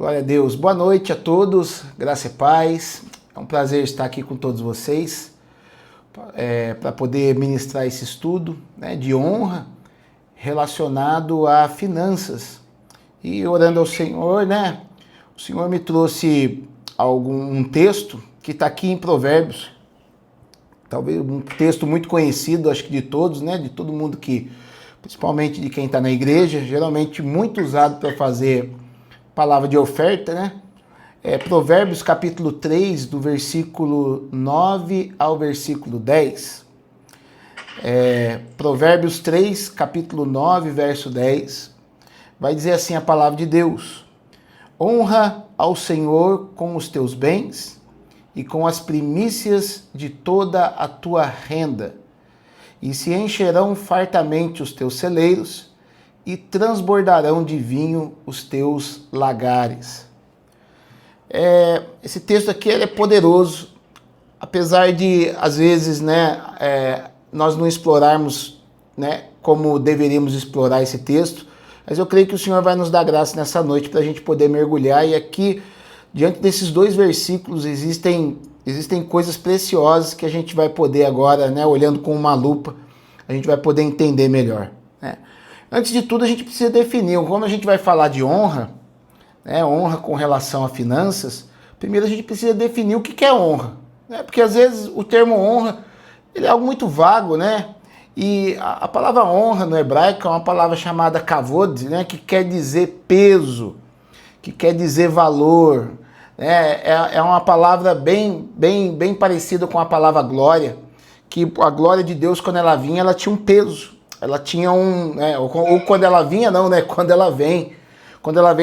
Glória a Deus. Boa noite a todos, graça e paz. É um prazer estar aqui com todos vocês para poder ministrar esse estudo, né, de honra relacionado a finanças. E orando ao Senhor, né, o Senhor me trouxe um texto que está aqui em Provérbios, talvez um texto muito conhecido, acho que de todos, né, de todo mundo que, principalmente de quem está na igreja, geralmente muito usado para fazer palavra de oferta, né? Provérbios capítulo 3, do versículo 9 ao versículo 10. Provérbios 3, capítulo 9, verso 10. Vai dizer assim a palavra de Deus: honra ao Senhor com os teus bens e com as primícias de toda a tua renda, e se encherão fartamente os teus celeiros, e transbordarão de vinho os teus lagares. Esse texto aqui ele é poderoso, apesar de, às vezes, né, nós não explorarmos, né, como deveríamos explorar esse texto, mas eu creio que o Senhor vai nos dar graça nessa noite para a gente poder mergulhar. E aqui, diante desses dois versículos, existem coisas preciosas que a gente vai poder agora, né, olhando com uma lupa, a gente vai poder entender melhor, né? Antes de tudo, a gente precisa definir, como a gente vai falar de honra, né, honra com relação a finanças, primeiro a gente precisa definir o que é honra, né? Porque às vezes o termo honra ele é algo muito vago, né? E a palavra honra no hebraico é uma palavra chamada kavod, né, que quer dizer peso, que quer dizer valor, né? É uma palavra bem parecida com a palavra glória, que a glória de Deus, quando ela vinha, ela tinha um peso. Ela tinha ou quando ela vinha, não, né? Quando ela vem,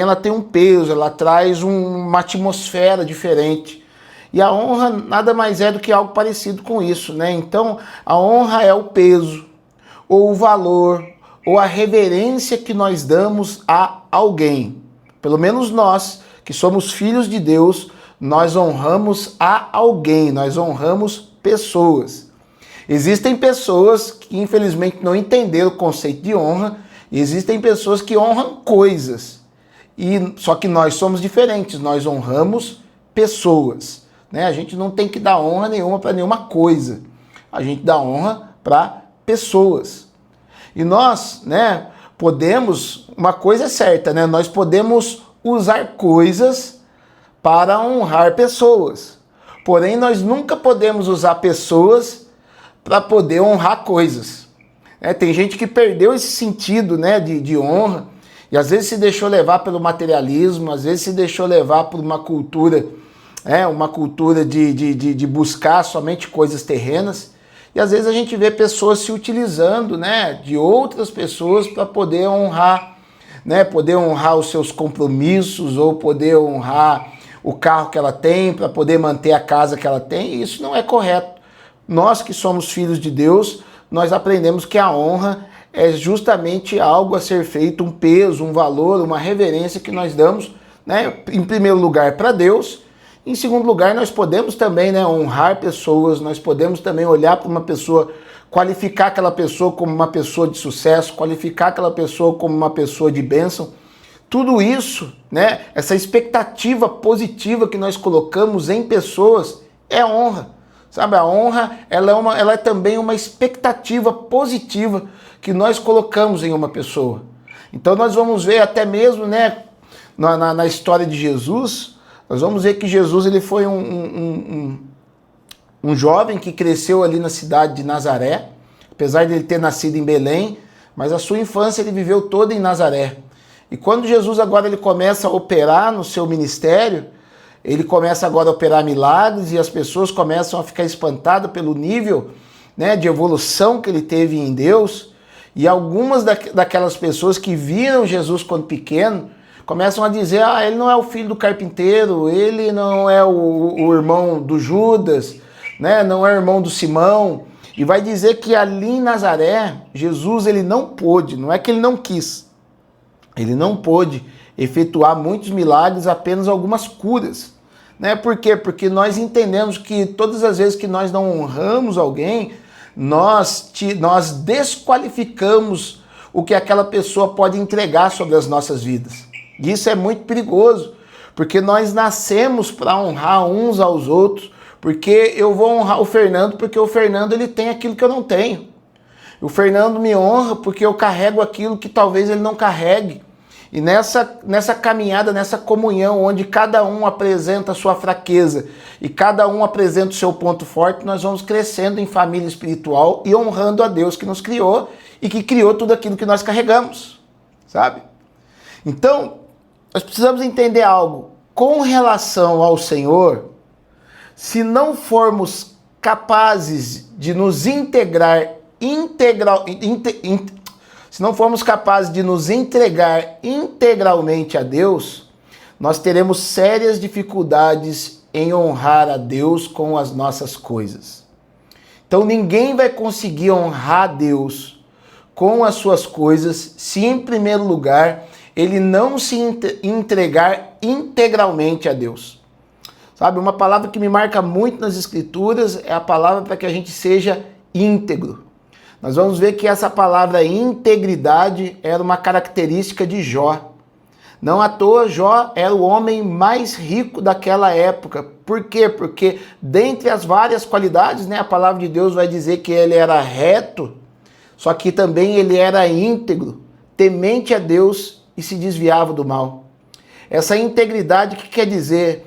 ela tem um peso, ela traz uma atmosfera diferente. E a honra nada mais é do que algo parecido com isso, né? Então, a honra é o peso, ou o valor, ou a reverência que nós damos a alguém. Pelo menos nós, que somos filhos de Deus, nós honramos a alguém, nós honramos pessoas. Existem pessoas que infelizmente não entenderam o conceito de honra, e existem pessoas que honram coisas. Só que nós somos diferentes, nós honramos pessoas, né? A gente não tem que dar honra nenhuma para nenhuma coisa. A gente dá honra para pessoas. E nós, né, podemos, uma coisa é certa, né? Nós podemos usar coisas para honrar pessoas. Porém, nós nunca podemos usar pessoas para poder honrar coisas. Tem gente que perdeu esse sentido, né, de honra, e às vezes se deixou levar pelo materialismo, às vezes se deixou levar por uma cultura, de buscar somente coisas terrenas, e às vezes a gente vê pessoas se utilizando, né, de outras pessoas para poder honrar, né, poder honrar os seus compromissos, ou poder honrar o carro que ela tem, para poder manter a casa que ela tem, e isso não é correto. Nós que somos filhos de Deus, nós aprendemos que a honra é justamente algo a ser feito, um peso, um valor, uma reverência que nós damos, né, em primeiro lugar para Deus. Em segundo lugar, nós podemos também, né, honrar pessoas, nós podemos também olhar para uma pessoa, qualificar aquela pessoa como uma pessoa de sucesso, qualificar aquela pessoa como uma pessoa de bênção. Tudo isso, né, essa expectativa positiva que nós colocamos em pessoas é honra. Sabe, a honra ela é também uma expectativa positiva que nós colocamos em uma pessoa. Então nós vamos ver até mesmo, né, na história de Jesus, nós vamos ver que Jesus ele foi um jovem que cresceu ali na cidade de Nazaré, apesar de ele ter nascido em Belém, mas a sua infância ele viveu toda em Nazaré. E quando Jesus agora ele começa a operar no seu ministério, ele começa agora a operar milagres e as pessoas começam a ficar espantadas pelo nível, né, de evolução que ele teve em Deus. E algumas daquelas pessoas que viram Jesus quando pequeno começam a dizer: ele não é o filho do carpinteiro, ele não é o irmão do Judas, né, não é o irmão do Simão. E vai dizer que ali em Nazaré, Jesus ele não pôde, não é que ele não quis, ele não pôde efetuar muitos milagres, apenas algumas curas. Né? Por quê? Porque nós entendemos que todas as vezes que nós não honramos alguém, nós desqualificamos o que aquela pessoa pode entregar sobre as nossas vidas. E isso é muito perigoso, porque nós nascemos para honrar uns aos outros, porque eu vou honrar o Fernando porque o Fernando ele tem aquilo que eu não tenho. O Fernando me honra porque eu carrego aquilo que talvez ele não carregue. E nessa caminhada, nessa comunhão, onde cada um apresenta a sua fraqueza e cada um apresenta o seu ponto forte, nós vamos crescendo em família espiritual e honrando a Deus que nos criou e que criou tudo aquilo que nós carregamos, sabe? Então, nós precisamos entender algo. Com relação ao Senhor, se não formos capazes de nos integrar se não formos capazes de nos entregar integralmente a Deus, nós teremos sérias dificuldades em honrar a Deus com as nossas coisas. Então ninguém vai conseguir honrar a Deus com as suas coisas se, em primeiro lugar, ele não se entregar integralmente a Deus. Sabe, uma palavra que me marca muito nas Escrituras é a palavra para que a gente seja íntegro. Nós vamos ver que essa palavra integridade era uma característica de Jó. Não à toa, Jó era o homem mais rico daquela época. Por quê? Porque dentre as várias qualidades, né, a palavra de Deus vai dizer que ele era reto, só que também ele era íntegro, temente a Deus e se desviava do mal. Essa integridade, o que quer dizer?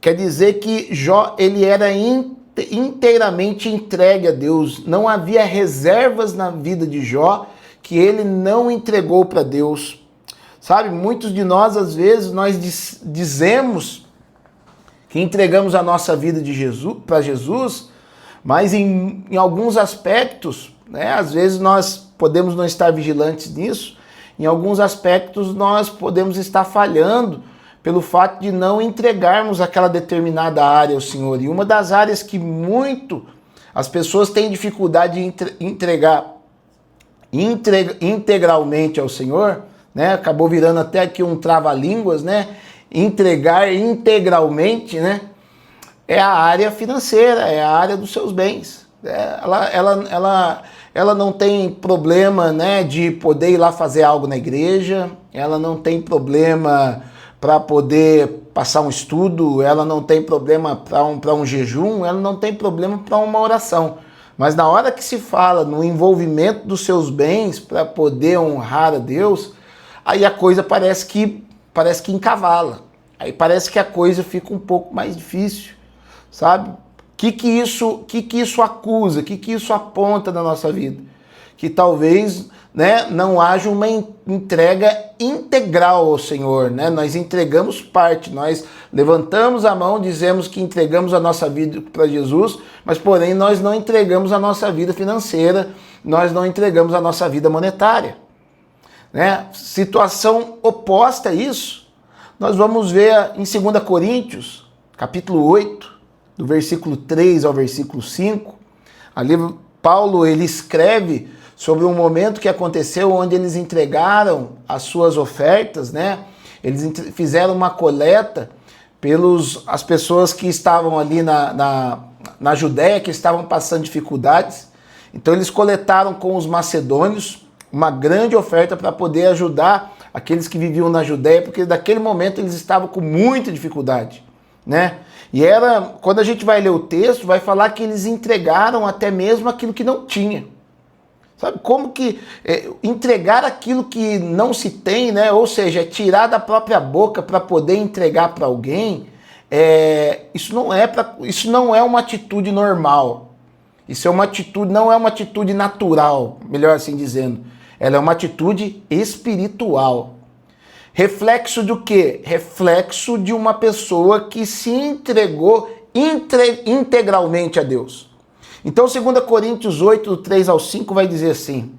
Quer dizer que Jó ele era inteiramente entregue a Deus. Não havia reservas na vida de Jó que ele não entregou para Deus. Sabe, muitos de nós, às vezes, nós dizemos que entregamos a nossa vida para Jesus, mas em alguns aspectos, né, às vezes nós podemos não estar vigilantes nisso, em alguns aspectos nós podemos estar falhando pelo fato de não entregarmos aquela determinada área ao Senhor. E uma das áreas que muito as pessoas têm dificuldade de entregar integralmente ao Senhor, né? Acabou virando até aqui um trava-línguas, né? Entregar integralmente, né? É a área financeira, é a área dos seus bens. Ela não tem problema, né, de poder ir lá fazer algo na igreja, ela não tem problema para poder passar um estudo, ela não tem problema para um jejum, ela não tem problema para uma oração. Mas na hora que se fala no envolvimento dos seus bens para poder honrar a Deus, aí a coisa parece que encavala. Aí parece que a coisa fica um pouco mais difícil, sabe? O que isso acusa? O que isso aponta na nossa vida? Que talvez, né, não haja uma entrega integral ao Senhor, né? Nós entregamos parte, nós levantamos a mão, dizemos que entregamos a nossa vida para Jesus, mas porém nós não entregamos a nossa vida financeira, nós não entregamos a nossa vida monetária, né? Situação oposta a isso, nós vamos ver em 2 Coríntios, capítulo 8, do versículo 3 ao versículo 5, ali Paulo ele escreve sobre um momento que aconteceu onde eles entregaram as suas ofertas, né? Eles fizeram uma coleta as pessoas que estavam ali na Judéia, que estavam passando dificuldades. Então eles coletaram com os macedônios uma grande oferta para poder ajudar aqueles que viviam na Judéia, porque naquele momento eles estavam com muita dificuldade, né? E quando a gente vai ler o texto, vai falar que eles entregaram até mesmo aquilo que não tinha. Sabe, como que entregar aquilo que não se tem, né? Ou seja, tirar da própria boca para poder entregar para alguém, isso não é uma atitude normal. Não é uma atitude natural, melhor assim dizendo. Ela é uma atitude espiritual. Reflexo do quê? Reflexo de uma pessoa que se entregou integralmente a Deus. Então, 2 Coríntios 8, do 3 ao 5, vai dizer assim: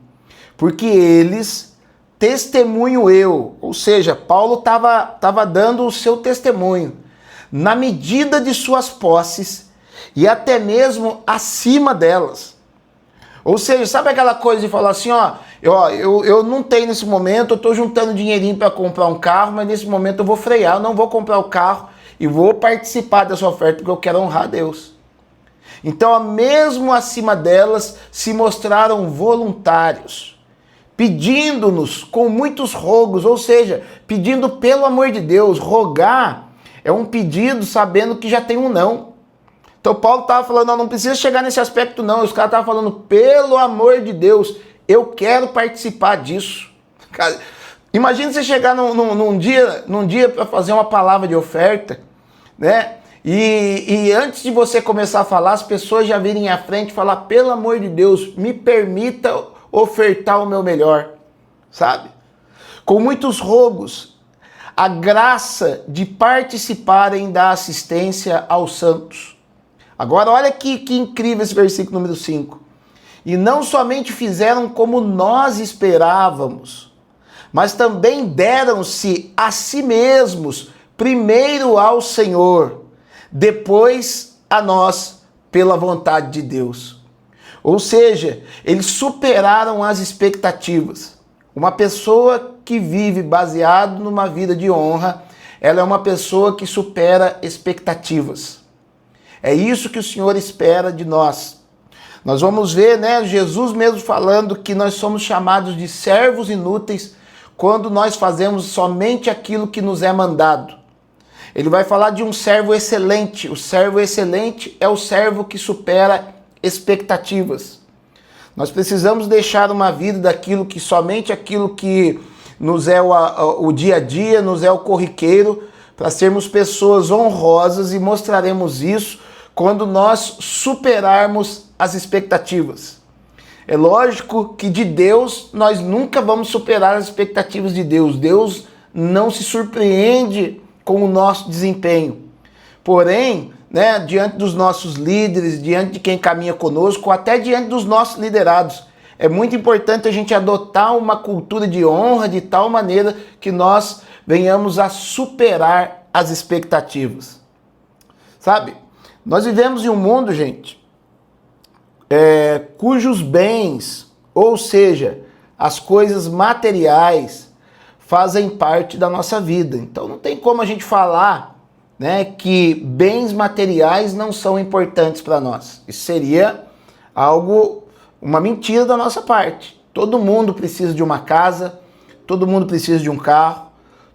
porque eles, testemunho eu, ou seja, Paulo estava dando o seu testemunho, na medida de suas posses e até mesmo acima delas. Ou seja, sabe aquela coisa de falar assim, eu não tenho nesse momento, eu estou juntando dinheirinho para comprar um carro, mas nesse momento eu vou frear, eu não vou comprar o carro e vou participar dessa oferta porque eu quero honrar a Deus. Então, mesmo acima delas, se mostraram voluntários, pedindo-nos com muitos rogos, ou seja, pedindo pelo amor de Deus. Rogar É um pedido sabendo que já tem um não. Então Paulo estava falando, não precisa chegar nesse aspecto não. Os caras estavam falando, pelo amor de Deus, eu quero participar disso. Cara, imagina você chegar num dia para fazer uma palavra de oferta, né? E antes de você começar a falar, as pessoas já virem à frente e falar, pelo amor de Deus, me permita ofertar o meu melhor, sabe? Com muitos rogos, a graça de participarem da assistência aos santos. Agora, olha que incrível esse versículo número 5. E não somente fizeram como nós esperávamos, mas também deram-se a si mesmos, primeiro ao Senhor, depois a nós, pela vontade de Deus. Ou seja, eles superaram as expectativas. Uma pessoa que vive baseado numa vida de honra, ela é uma pessoa que supera expectativas. É isso que o Senhor espera de nós. Nós vamos ver, né, Jesus mesmo falando que nós somos chamados de servos inúteis quando nós fazemos somente aquilo que nos é mandado. Ele vai falar de um servo excelente. O servo excelente é o servo que supera expectativas. Nós precisamos deixar uma vida daquilo que somente aquilo que nos é o dia a dia, nos é o corriqueiro, para sermos pessoas honrosas, e mostraremos isso quando nós superarmos as expectativas. É lógico que de Deus nós nunca vamos superar as expectativas de Deus. Deus não se surpreende com o nosso desempenho. Porém, né, diante dos nossos líderes, diante de quem caminha conosco, até diante dos nossos liderados, é muito importante a gente adotar uma cultura de honra de tal maneira que nós venhamos a superar as expectativas. Sabe? Nós vivemos em um mundo, gente, cujos bens, ou seja, as coisas materiais, fazem parte da nossa vida. Então não tem como a gente falar, né, que bens materiais não são importantes para nós. Isso seria uma mentira da nossa parte. Todo mundo precisa de uma casa, todo mundo precisa de um carro,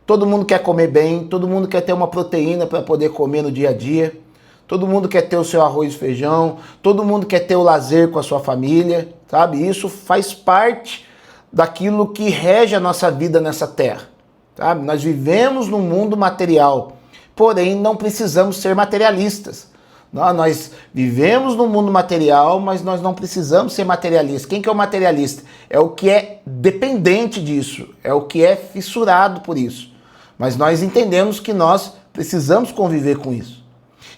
todo mundo quer comer bem, todo mundo quer ter uma proteína para poder comer no dia a dia, todo mundo quer ter o seu arroz e feijão, todo mundo quer ter o lazer com a sua família, sabe? Isso faz parte daquilo que rege a nossa vida nessa terra, sabe? Nós vivemos num mundo material, porém não precisamos ser materialistas. Nós vivemos num mundo material, mas nós não precisamos ser materialistas. Quem que é o materialista? É o que é dependente disso, é o que é fissurado por isso. Mas nós entendemos que nós precisamos conviver com isso.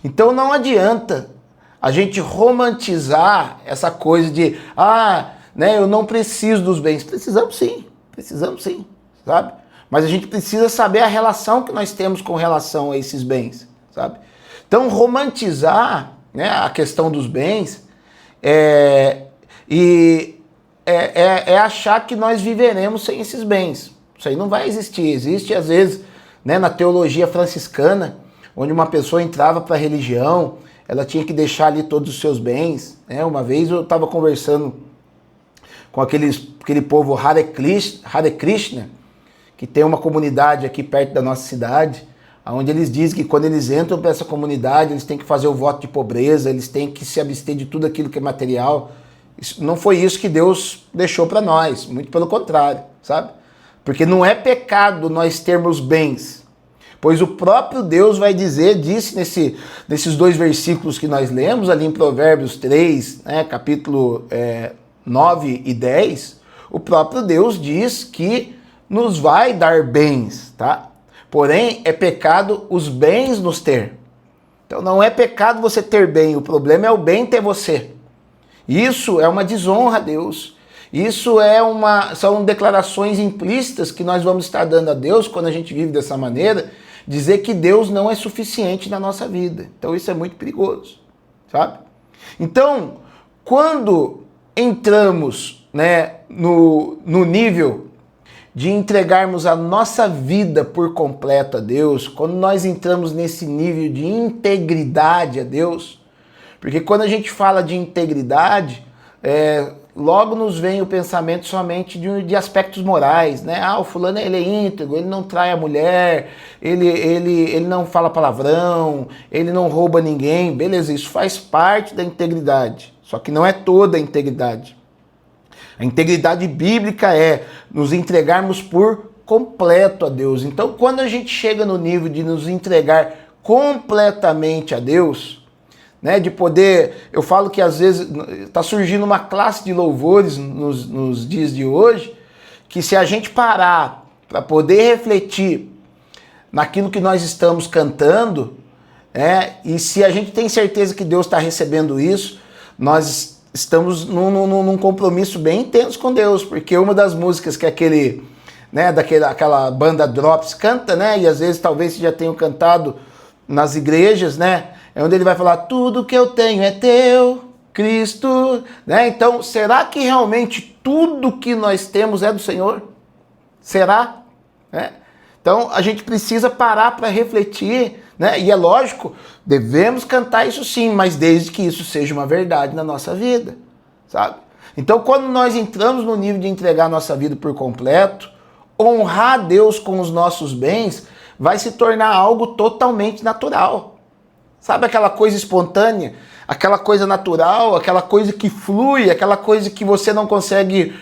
Então não adianta a gente romantizar essa coisa de, né, eu não preciso dos bens. Precisamos sim, sabe? Mas a gente precisa saber a relação que nós temos com relação a esses bens, sabe? Então romantizar, né, a questão dos bens é achar que nós viveremos sem esses bens. Isso aí não vai existir. Existe às vezes, né, na teologia franciscana, onde uma pessoa entrava para a religião, ela tinha que deixar ali todos os seus bens, né? Uma vez eu estava conversando com aquele povo Hare Krishna, que tem uma comunidade aqui perto da nossa cidade, onde eles dizem que quando eles entram para essa comunidade, eles têm que fazer o voto de pobreza, eles têm que se abster de tudo aquilo que é material. Não foi isso que Deus deixou para nós, muito pelo contrário, sabe? Porque não é pecado nós termos bens, pois o próprio Deus disse nesses dois versículos que nós lemos ali em Provérbios 3, né, capítulo 9 e 10, o próprio Deus diz que nos vai dar bens, tá? Porém, é pecado os bens nos ter. Então não é pecado você ter bem, o problema é o bem ter você. Isso é uma desonra a Deus. Isso são declarações implícitas que nós vamos estar dando a Deus quando a gente vive dessa maneira, dizer que Deus não é suficiente na nossa vida. Então isso é muito perigoso, sabe? Então, quando entramos, né, no nível de entregarmos a nossa vida por completo a Deus, quando nós entramos nesse nível de integridade a Deus, porque quando a gente fala de integridade, logo nos vem o pensamento somente de aspectos morais, né? Ah, o fulano ele é íntegro, ele não trai a mulher, ele não fala palavrão, ele não rouba ninguém. Beleza, isso faz parte da integridade, só que não é toda a integridade. A integridade bíblica é nos entregarmos por completo a Deus. Então, quando a gente chega no nível de nos entregar completamente a Deus, né, de poder, eu falo que às vezes está surgindo uma classe de louvores nos dias de hoje, que se a gente parar para poder refletir naquilo que nós estamos cantando, e se a gente tem certeza que Deus está recebendo isso, nós estamos num compromisso bem intenso com Deus, porque uma das músicas que aquela banda Drops canta, né, e às vezes talvez já tenham cantado nas igrejas, né, é onde ele vai falar, tudo que eu tenho é teu, Cristo, né? Então, será que realmente tudo que nós temos é do Senhor? Será? Então, a gente precisa parar para refletir, né? E é lógico, devemos cantar isso sim, mas desde que isso seja uma verdade na nossa vida, sabe? Então, quando nós entramos no nível de entregar a nossa vida por completo, honrar a Deus com os nossos bens vai se tornar algo totalmente natural. Sabe aquela coisa espontânea, aquela coisa natural, aquela coisa que flui, aquela coisa que você não consegue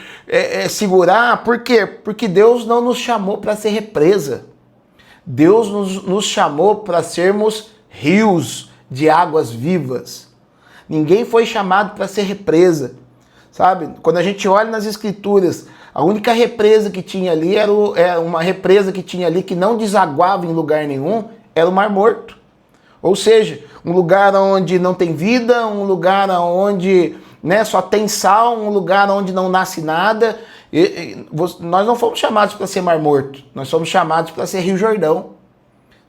segurar? Por quê? Porque Deus não nos chamou para ser represa. Deus nos chamou para sermos rios de águas vivas. Ninguém foi chamado para ser represa. Sabe? Quando a gente olha nas Escrituras, a única represa que tinha ali era uma represa que tinha ali que não desaguava em lugar nenhum, era o Mar Morto. Ou seja, um lugar onde não tem vida, um lugar onde, né, só tem sal, um lugar onde não nasce nada. Nós não fomos chamados para ser Mar Morto, nós fomos chamados para ser Rio Jordão.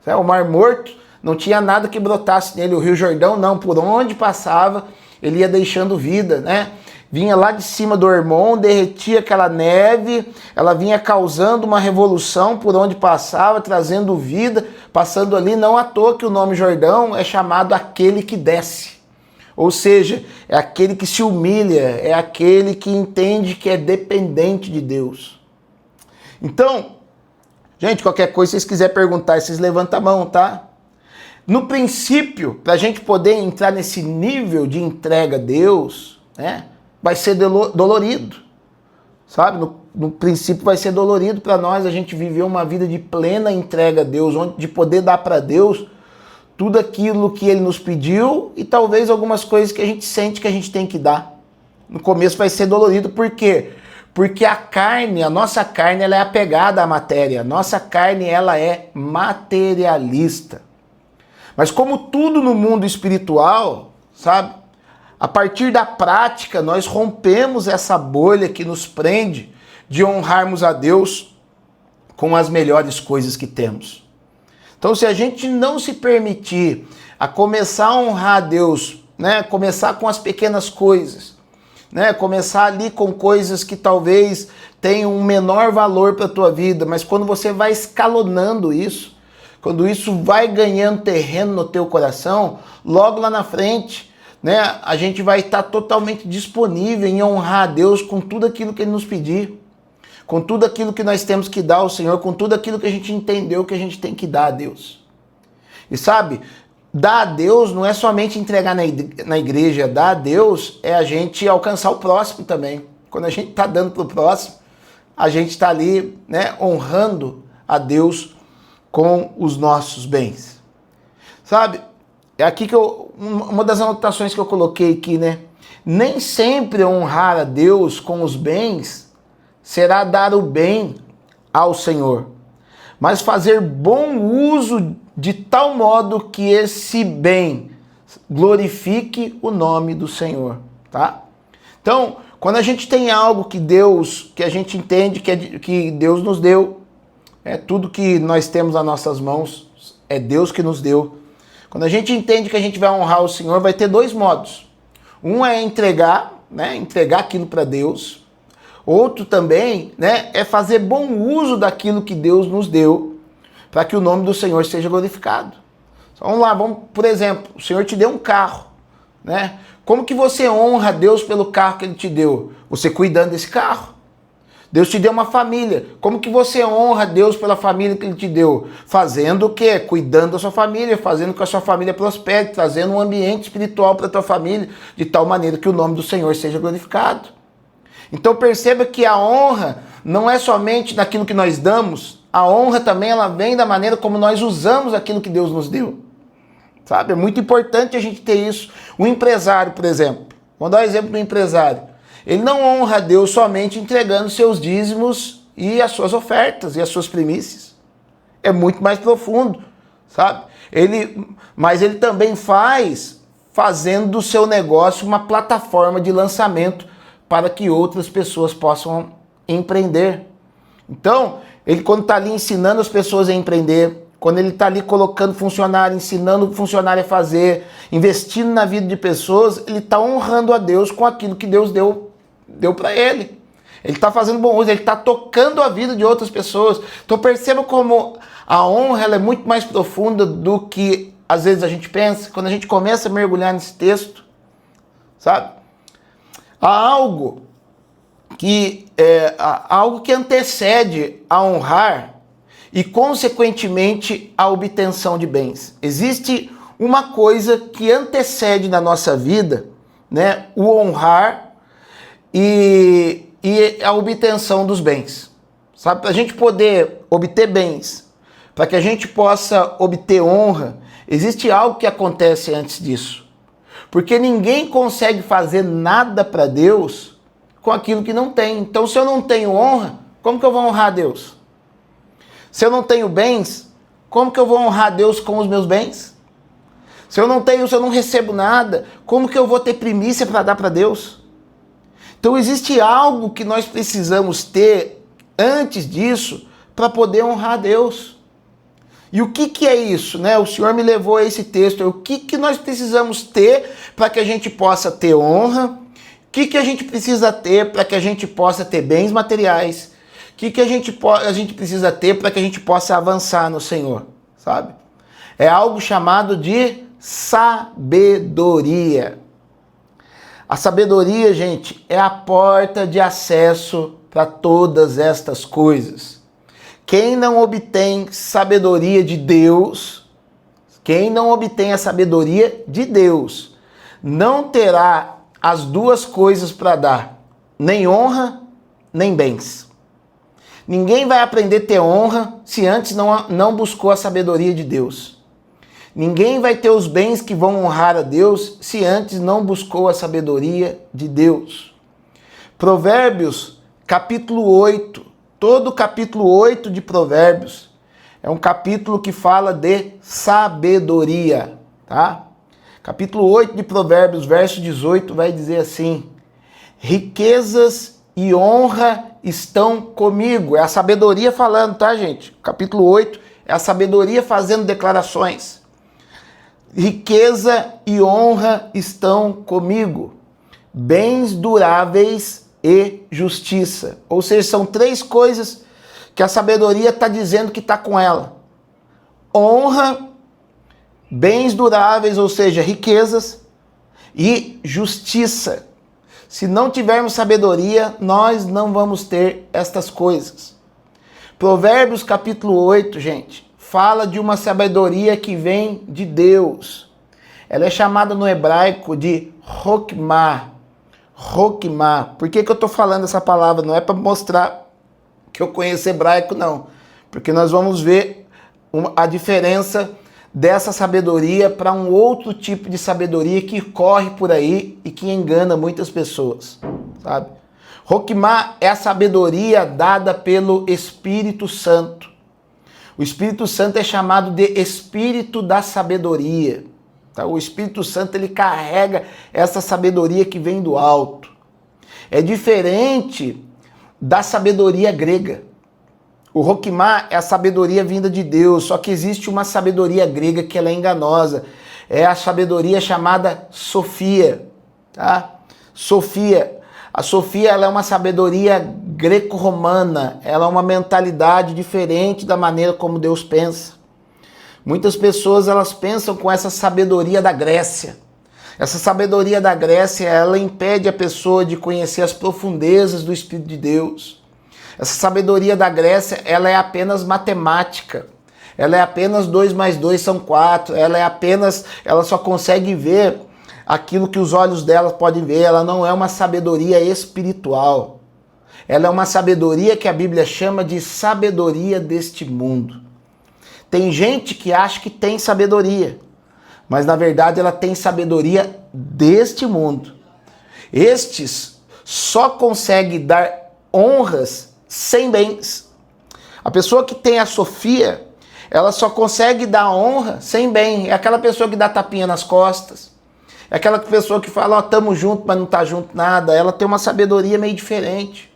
O Mar Morto não tinha nada que brotasse nele, o Rio Jordão não, por onde passava ele ia deixando vida, né? Vinha lá de cima do Hermon, derretia aquela neve, ela vinha causando uma revolução por onde passava, trazendo vida, passando ali, não à toa que o nome Jordão é chamado aquele que desce. Ou seja, é aquele que se humilha, é aquele que entende que é dependente de Deus. Então, gente, qualquer coisa, se vocês quiserem perguntar, vocês levantam a mão, tá? No princípio, para a gente poder entrar nesse nível de entrega a Deus, né? Vai ser dolorido, sabe? No princípio vai ser dolorido para nós a gente viver uma vida de plena entrega a Deus, de poder dar para Deus tudo aquilo que Ele nos pediu e talvez algumas coisas que a gente sente que a gente tem que dar. No começo vai ser dolorido, por quê? Porque a nossa carne, ela é apegada à matéria, a nossa carne, ela é materialista. Mas como tudo no mundo espiritual, sabe? A partir da prática, nós rompemos essa bolha que nos prende de honrarmos a Deus com as melhores coisas que temos. Então, se a gente não se permitir a começar a honrar a Deus, né, começar com as pequenas coisas, né, começar ali com coisas que talvez tenham um menor valor para a tua vida, mas quando você vai escalonando isso, quando isso vai ganhando terreno no teu coração, logo lá na frente, né, a gente vai estar totalmente disponível em honrar a Deus com tudo aquilo que Ele nos pedir, com tudo aquilo que nós temos que dar ao Senhor, com tudo aquilo que a gente entendeu que a gente tem que dar a Deus. E sabe, dar a Deus não é somente entregar na igreja, dar a Deus é a gente alcançar o próximo também. Quando a gente está dando para o próximo, a gente está ali, né, honrando a Deus com os nossos bens. Sabe, é aqui que uma das anotações que eu coloquei aqui, né? Nem sempre honrar a Deus com os bens será dar o bem ao Senhor, mas fazer bom uso de tal modo que esse bem glorifique o nome do Senhor, tá? Então, quando a gente tem algo que a gente entende que Deus nos deu, tudo que nós temos nas nossas mãos é Deus que nos deu. Quando a gente entende que a gente vai honrar o Senhor, vai ter dois modos. Um é entregar, né, entregar aquilo para Deus. Outro também, né, é fazer bom uso daquilo que Deus nos deu, para que o nome do Senhor seja glorificado. Então, vamos lá, por exemplo, o Senhor te deu um carro, né? Como que você honra Deus pelo carro que Ele te deu? Você cuidando desse carro. Deus te deu uma família. Como que você honra Deus pela família que Ele te deu? Fazendo o quê? Cuidando da sua família, fazendo com que a sua família prospere, trazendo um ambiente espiritual para a tua família, de tal maneira que o nome do Senhor seja glorificado. Então perceba que a honra não é somente naquilo que nós damos, a honra também ela vem da maneira como nós usamos aquilo que Deus nos deu. Sabe? É muito importante a gente ter isso. O empresário, por exemplo, vamos dar um exemplo do empresário. Ele não honra a Deus somente entregando seus dízimos e as suas ofertas e as suas primícias. É muito mais profundo, sabe? Mas ele também fazendo do seu negócio uma plataforma de lançamento para que outras pessoas possam empreender. Então, ele quando está ali ensinando as pessoas a empreender, quando ele está ali colocando funcionário, ensinando o funcionário a fazer, investindo na vida de pessoas, ele está honrando a Deus com aquilo que Deus deu para ele. Ele está fazendo bom uso, ele está tocando a vida de outras pessoas. Então perceba como a honra ela é muito mais profunda do que às vezes a gente pensa. Quando a gente começa a mergulhar nesse texto, sabe? Há algo que antecede a honrar e, consequentemente, a obtenção de bens. Existe uma coisa que antecede na nossa vida, né, o honrar e a obtenção dos bens. Sabe, para a gente poder obter bens, para que a gente possa obter honra, existe algo que acontece antes disso. Porque ninguém consegue fazer nada para Deus com aquilo que não tem. Então, se eu não tenho honra, como que eu vou honrar a Deus? Se eu não tenho bens, como que eu vou honrar a Deus com os meus bens? Se eu não recebo nada, como que eu vou ter primícia para dar para Deus? Então existe algo que nós precisamos ter antes disso para poder honrar a Deus. E o que é isso, né? O Senhor me levou a esse texto. O que nós precisamos ter para que a gente possa ter honra? O que a gente precisa ter para que a gente possa ter bens materiais? O que a gente precisa ter para que a gente possa avançar no Senhor, sabe? É algo chamado de sabedoria. A sabedoria, gente, é a porta de acesso para todas estas coisas. Quem não obtém sabedoria de Deus, quem não obtém a sabedoria de Deus, não terá as duas coisas para dar, nem honra, nem bens. Ninguém vai aprender a ter honra se antes não buscou a sabedoria de Deus. Ninguém vai ter os bens que vão honrar a Deus se antes não buscou a sabedoria de Deus. Provérbios, capítulo 8, todo o capítulo 8 de Provérbios é um capítulo que fala de sabedoria, tá? Capítulo 8 de Provérbios, verso 18, vai dizer assim: riquezas e honra estão comigo. É a sabedoria falando, tá, gente? Capítulo 8 é a sabedoria fazendo declarações. Riqueza e honra estão comigo, bens duráveis e justiça. Ou seja, são três coisas que a sabedoria está dizendo que está com ela. Honra, bens duráveis, ou seja, riquezas, e justiça. Se não tivermos sabedoria, nós não vamos ter estas coisas. Provérbios capítulo 8, gente, fala de uma sabedoria que vem de Deus. Ela é chamada no hebraico de Hokmah. Hokmah. Por que eu estou falando essa palavra? Não é para mostrar que eu conheço hebraico, não. Porque nós vamos ver a diferença dessa sabedoria para um outro tipo de sabedoria que corre por aí e que engana muitas pessoas, sabe? Hokmah é a sabedoria dada pelo Espírito Santo. O Espírito Santo é chamado de Espírito da Sabedoria. Tá? O Espírito Santo ele carrega essa sabedoria que vem do alto. É diferente da sabedoria grega. O Hokmah é a sabedoria vinda de Deus, só que existe uma sabedoria grega que ela é enganosa. É a sabedoria chamada Sofia. Tá? Sofia. A Sofia ela é uma sabedoria greco-romana, ela é uma mentalidade diferente da maneira como Deus pensa. Muitas pessoas elas pensam com essa sabedoria da Grécia. Essa sabedoria da Grécia, ela impede a pessoa de conhecer as profundezas do Espírito de Deus. Essa sabedoria da Grécia, ela é apenas matemática. Ela é apenas 2 mais 2 são 4. Ela só consegue ver aquilo que os olhos dela podem ver. Ela não é uma sabedoria espiritual. Ela é uma sabedoria que a Bíblia chama de sabedoria deste mundo. Tem gente que acha que tem sabedoria, mas na verdade ela tem sabedoria deste mundo. Estes só conseguem dar honras sem bens. A pessoa que tem a Sofia, ela só consegue dar honra sem bem. É aquela pessoa que dá tapinha nas costas. É aquela pessoa que fala, ó, tamo junto, mas não tá junto nada. Ela tem uma sabedoria meio diferente.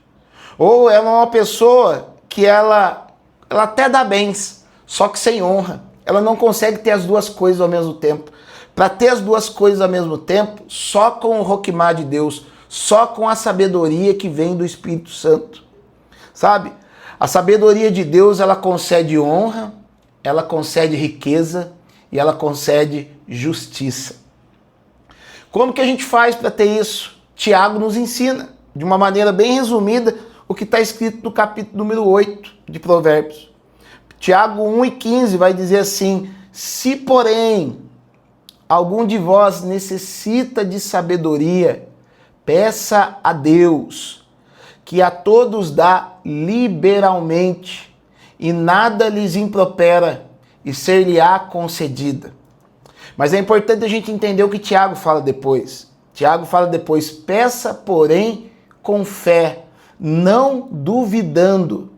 Ou ela é uma pessoa que ela até dá bens, só que sem honra. Ela não consegue ter as duas coisas ao mesmo tempo. Para ter as duas coisas ao mesmo tempo, só com o Roquimá de Deus, só com a sabedoria que vem do Espírito Santo. Sabe? A sabedoria de Deus, ela concede honra, ela concede riqueza e ela concede justiça. Como que a gente faz para ter isso? Tiago nos ensina, de uma maneira bem resumida, o que está escrito no capítulo número 8 de Provérbios. Tiago 1:15 vai dizer assim: se porém algum de vós necessita de sabedoria, peça a Deus, que a todos dá liberalmente, e nada lhes impropera, e ser-lhe-á concedida. Mas é importante a gente entender o que Tiago fala depois. Tiago fala depois, peça, porém, com fé, não duvidando.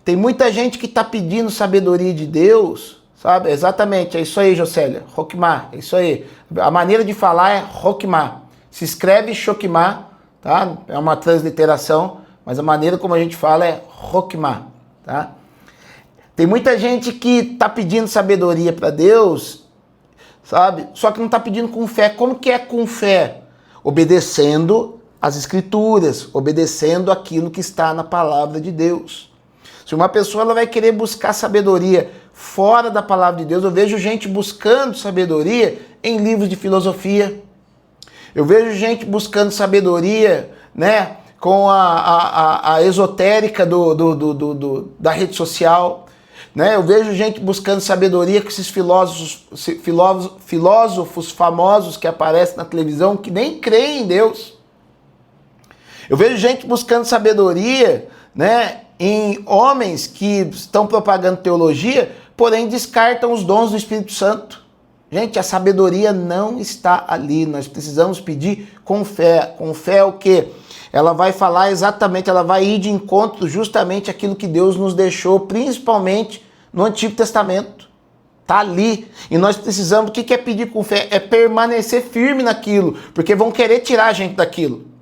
Tem muita gente que está pedindo sabedoria de Deus, sabe? Exatamente, é isso aí, Jocélia, Roquimá, é isso aí. A maneira de falar é Roquimá. Se escreve Choquimá, tá? É uma transliteração, mas a maneira como a gente fala é Roquimá, tá? Tem muita gente que está pedindo sabedoria para Deus, sabe? Só que não está pedindo com fé. Como que é com fé? Obedecendo as Escrituras, obedecendo aquilo que está na palavra de Deus. Se uma pessoa ela vai querer buscar sabedoria fora da palavra de Deus, eu vejo gente buscando sabedoria em livros de filosofia. Eu vejo gente buscando sabedoria, né, com a esotérica da rede social. Né? Eu vejo gente buscando sabedoria com esses filósofos famosos que aparecem na televisão que nem creem em Deus. Eu vejo gente buscando sabedoria, né, em homens que estão propagando teologia, porém descartam os dons do Espírito Santo. Gente, a sabedoria não está ali. Nós precisamos pedir com fé. Com fé é o quê? Ela vai falar exatamente, ela vai ir de encontro justamente aquilo que Deus nos deixou, principalmente no Antigo Testamento. Está ali. E nós precisamos, o que é pedir com fé? É permanecer firme naquilo, porque vão querer tirar a gente daquilo.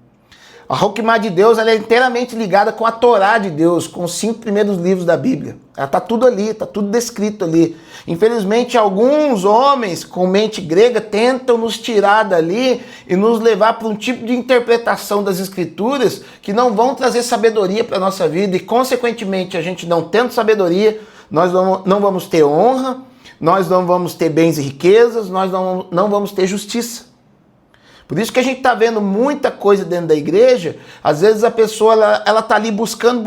A Roquimá de Deus, ela é inteiramente ligada com a Torá de Deus, com os 5 primeiros livros da Bíblia. Ela está tudo ali, está tudo descrito ali. Infelizmente, alguns homens com mente grega tentam nos tirar dali e nos levar para um tipo de interpretação das Escrituras que não vão trazer sabedoria para a nossa vida e, consequentemente, a gente não tendo sabedoria, nós não vamos ter honra, nós não vamos ter bens e riquezas, nós não vamos ter justiça. Por isso que a gente está vendo muita coisa dentro da igreja. Às vezes a pessoa ela está ali buscando,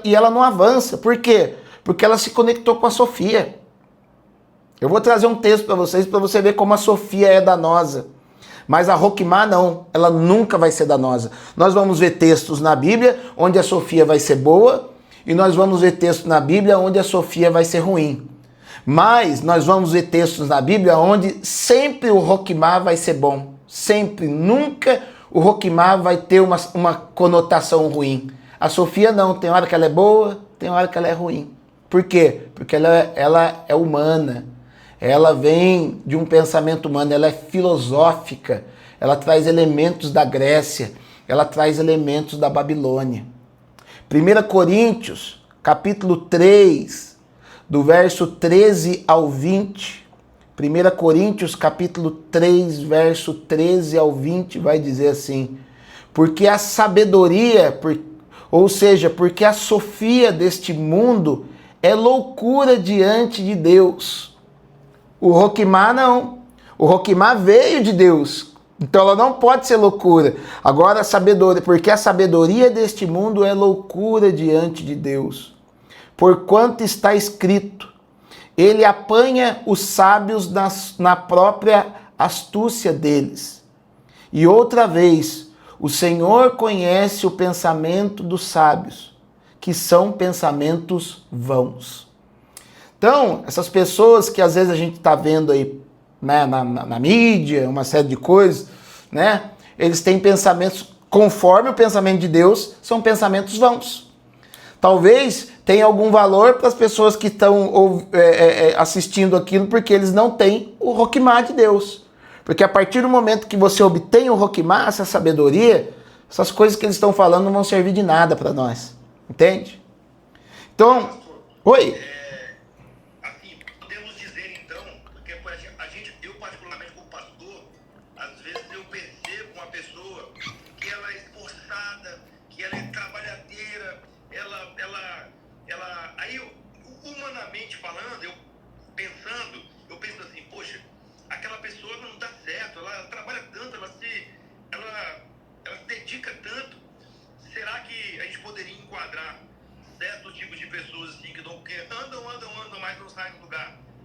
e ela não avança. Por quê? Porque ela se conectou com a Sofia. Eu vou trazer um texto para você ver como a Sofia é danosa. Mas a Roquimá não, ela nunca vai ser danosa. Nós vamos ver textos na Bíblia onde a Sofia vai ser boa, e nós vamos ver textos na Bíblia onde a Sofia vai ser ruim. Mas nós vamos ver textos na Bíblia onde sempre o Roquimá vai ser bom. Sempre, nunca o Roquimá vai ter uma conotação ruim. A Sofia não, tem hora que ela é boa, tem hora que ela é ruim. Por quê? Porque ela é humana. Ela vem de um pensamento humano, ela é filosófica. Ela traz elementos da Grécia, ela traz elementos da Babilônia. 1 Coríntios, capítulo 3, do verso 13 ao 20, 1 Coríntios capítulo 3, verso 13 ao 20, vai dizer assim: porque a sabedoria, ou seja, porque a sofia deste mundo é loucura diante de Deus. O Roquimá não. O Roquimá veio de Deus. Então ela não pode ser loucura. Agora a sabedoria, porque a sabedoria deste mundo é loucura diante de Deus. Porquanto está escrito, ele apanha os sábios na própria astúcia deles. E outra vez, o Senhor conhece o pensamento dos sábios, que são pensamentos vãos. Então, essas pessoas que às vezes a gente está vendo aí, né, na mídia, uma série de coisas, né? Eles têm pensamentos, conforme o pensamento de Deus, são pensamentos vãos. Talvez tenha algum valor para as pessoas que estão assistindo aquilo, porque eles não têm o Roquimá de Deus. Porque a partir do momento que você obtém o Roquimá, essa sabedoria, essas coisas que eles estão falando não vão servir de nada para nós. Entende? Então, oi.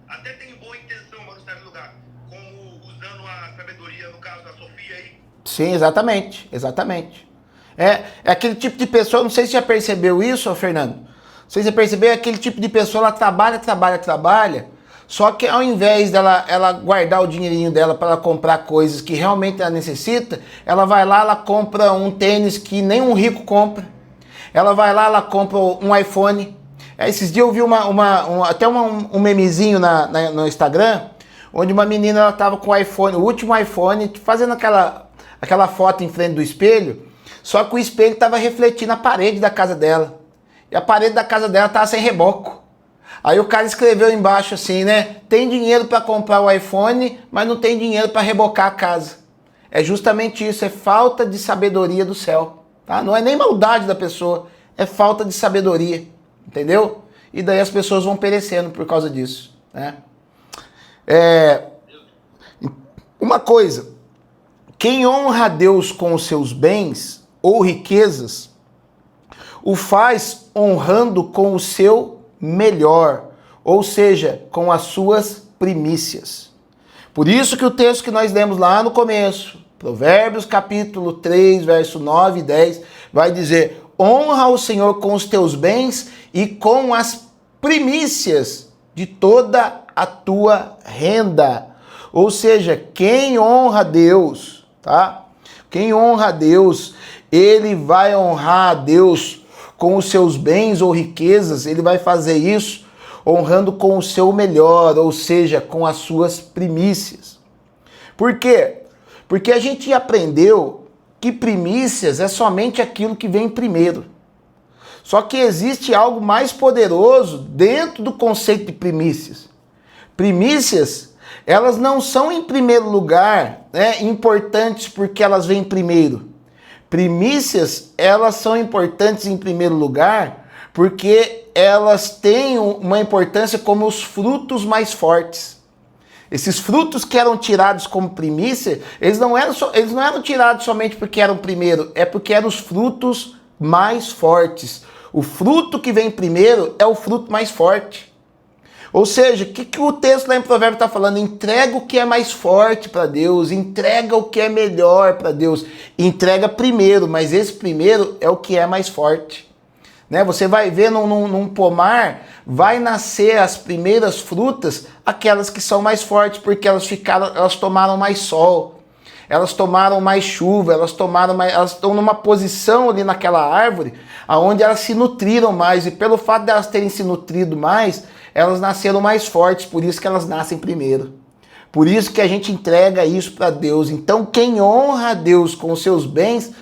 Até tem boa intenção, mas não sai do lugar. Como usando a sabedoria, no caso da Sofia aí. Sim, exatamente. Exatamente. É aquele tipo de pessoa, não sei se você já percebeu isso, Fernando. Não sei se você percebeu, é aquele tipo de pessoa, ela trabalha. Só que ao invés dela ela guardar o dinheirinho dela para ela comprar coisas que realmente ela necessita, ela vai lá, ela compra um tênis que nem um rico compra. Ela vai lá, ela compra um iPhone. Esses dias eu vi até um memezinho no Instagram, onde uma menina ela tava com o iPhone, o último iPhone, fazendo aquela foto em frente do espelho, só que o espelho estava refletindo a parede da casa dela. E a parede da casa dela estava sem reboco. Aí o cara escreveu embaixo assim, né? Tem dinheiro para comprar o iPhone, mas não tem dinheiro para rebocar a casa. É justamente isso, é falta de sabedoria do céu. Tá? Não é nem maldade da pessoa, é falta de sabedoria. Entendeu? E daí as pessoas vão perecendo por causa disso, né? Uma coisa, quem honra a Deus com os seus bens ou riquezas, o faz honrando com o seu melhor, ou seja, com as suas primícias. Por isso que o texto que nós lemos lá no começo, Provérbios capítulo 3, verso 9 e 10, vai dizer: honra o Senhor com os teus bens e com as primícias de toda a tua renda. Ou seja, quem honra a Deus, tá? Quem honra a Deus, ele vai honrar a Deus com os seus bens ou riquezas, ele vai fazer isso honrando com o seu melhor, ou seja, com as suas primícias. Por quê? Porque a gente aprendeu que primícias é somente aquilo que vem primeiro. Só que existe algo mais poderoso dentro do conceito de primícias. Primícias, elas não são em primeiro lugar, né, importantes porque elas vêm primeiro. Primícias, elas são importantes em primeiro lugar porque elas têm uma importância como os frutos mais fortes. Esses frutos que eram tirados como primícia, eles não eram tirados somente porque eram primeiro, é porque eram os frutos mais fortes. O fruto que vem primeiro é o fruto mais forte. Ou seja, o que o texto lá em Provérbios está falando? Entrega o que é mais forte para Deus, entrega o que é melhor para Deus. Entrega primeiro, mas esse primeiro é o que é mais forte. Né? Você vai ver num pomar, vai nascer as primeiras frutas, aquelas que são mais fortes, porque elas tomaram mais sol, elas tomaram mais chuva, elas estão numa posição ali naquela árvore, onde elas se nutriram mais, e pelo fato de elas terem se nutrido mais, elas nasceram mais fortes, por isso que elas nascem primeiro. Por isso que a gente entrega isso para Deus. Então quem honra a Deus com os seus bens,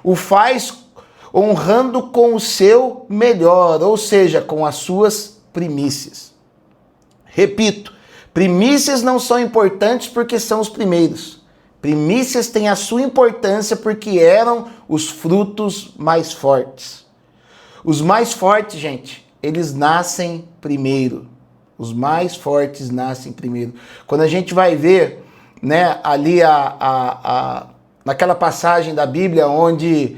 o faz honrando com o seu melhor, ou seja, com as suas primícias. Repito, primícias não são importantes porque são os primeiros. Primícias têm a sua importância porque eram os frutos mais fortes. Os mais fortes, gente, eles nascem primeiro. Os mais fortes nascem primeiro. Quando a gente vai ver né, ali naquela passagem da Bíblia onde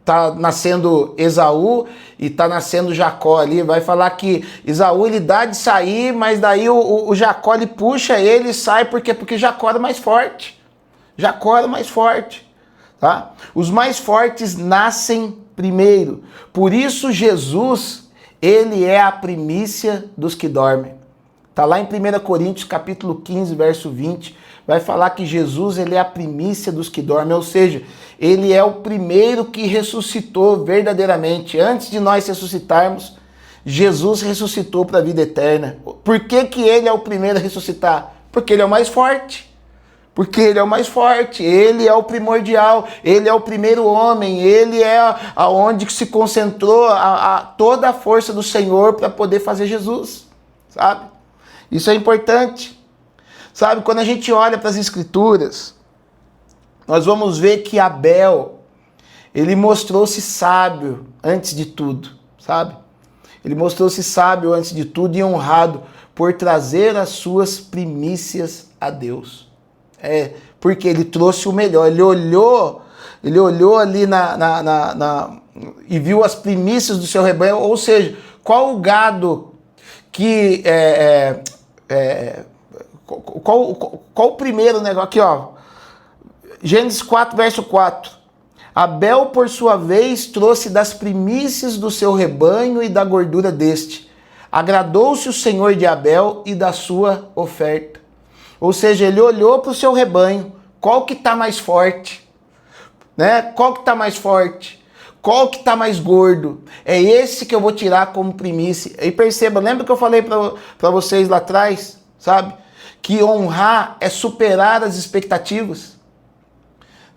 tá nascendo Esaú e tá nascendo Jacó ali, vai falar que Esaú ele dá de sair, mas daí o Jacó ele puxa ele e sai, porque Jacó era mais forte. Jacó era mais forte, tá? Os mais fortes nascem primeiro. Por isso Jesus, ele é a primícia dos que dormem. Tá lá em 1 Coríntios, capítulo 15, verso 20, vai falar que Jesus, ele é a primícia dos que dormem, ou seja, ele é o primeiro que ressuscitou verdadeiramente. Antes de nós ressuscitarmos, Jesus ressuscitou para a vida eterna. Por que ele é o primeiro a ressuscitar? Porque ele é o mais forte. Porque ele é o mais forte, ele é o primordial, ele é o primeiro homem, ele é aonde se concentrou toda a força do Senhor para poder fazer Jesus, sabe? Isso é importante. Sabe, quando a gente olha para as Escrituras, nós vamos ver que Abel, ele mostrou-se sábio antes de tudo, sabe? Ele mostrou-se sábio antes de tudo e honrado por trazer as suas primícias a Deus. Porque ele trouxe o melhor, ele olhou ali e viu as primícias do seu rebanho, ou seja, qual o gado que qual o primeiro negócio aqui, ó, Gênesis 4, verso 4. Abel, por sua vez, trouxe das primícias do seu rebanho e da gordura deste. Agradou-se o Senhor de Abel e da sua oferta. Ou seja, ele olhou para o seu rebanho, qual que está mais forte, né? Qual que está mais forte? Qual que está mais gordo? É esse que eu vou tirar como primícia. E perceba, lembra que eu falei para vocês lá atrás, sabe? Que honrar é superar as expectativas.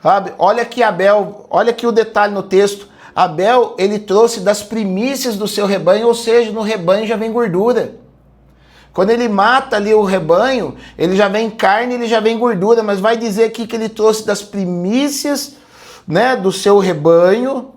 Sabe? Olha aqui Abel, olha aqui o detalhe no texto. Abel, ele trouxe das primícias do seu rebanho, ou seja, no rebanho já vem gordura. Quando ele mata ali o rebanho, ele já vem carne, ele já vem gordura, mas vai dizer aqui que ele trouxe das primícias, né, do seu rebanho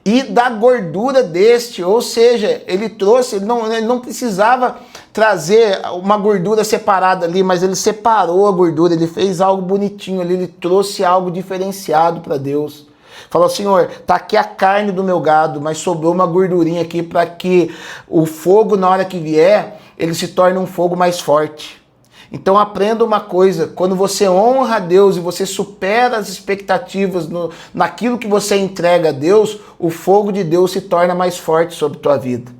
e da gordura deste, ou seja, ele trouxe, ele não precisava trazer uma gordura separada ali, mas ele separou a gordura, ele fez algo bonitinho ali, ele trouxe algo diferenciado para Deus. Falou, Senhor, tá aqui a carne do meu gado, mas sobrou uma gordurinha aqui para que o fogo, na hora que vier, ele se torne um fogo mais forte. Então aprenda uma coisa, quando você honra a Deus e você supera as expectativas naquilo que você entrega a Deus, o fogo de Deus se torna mais forte sobre a tua vida.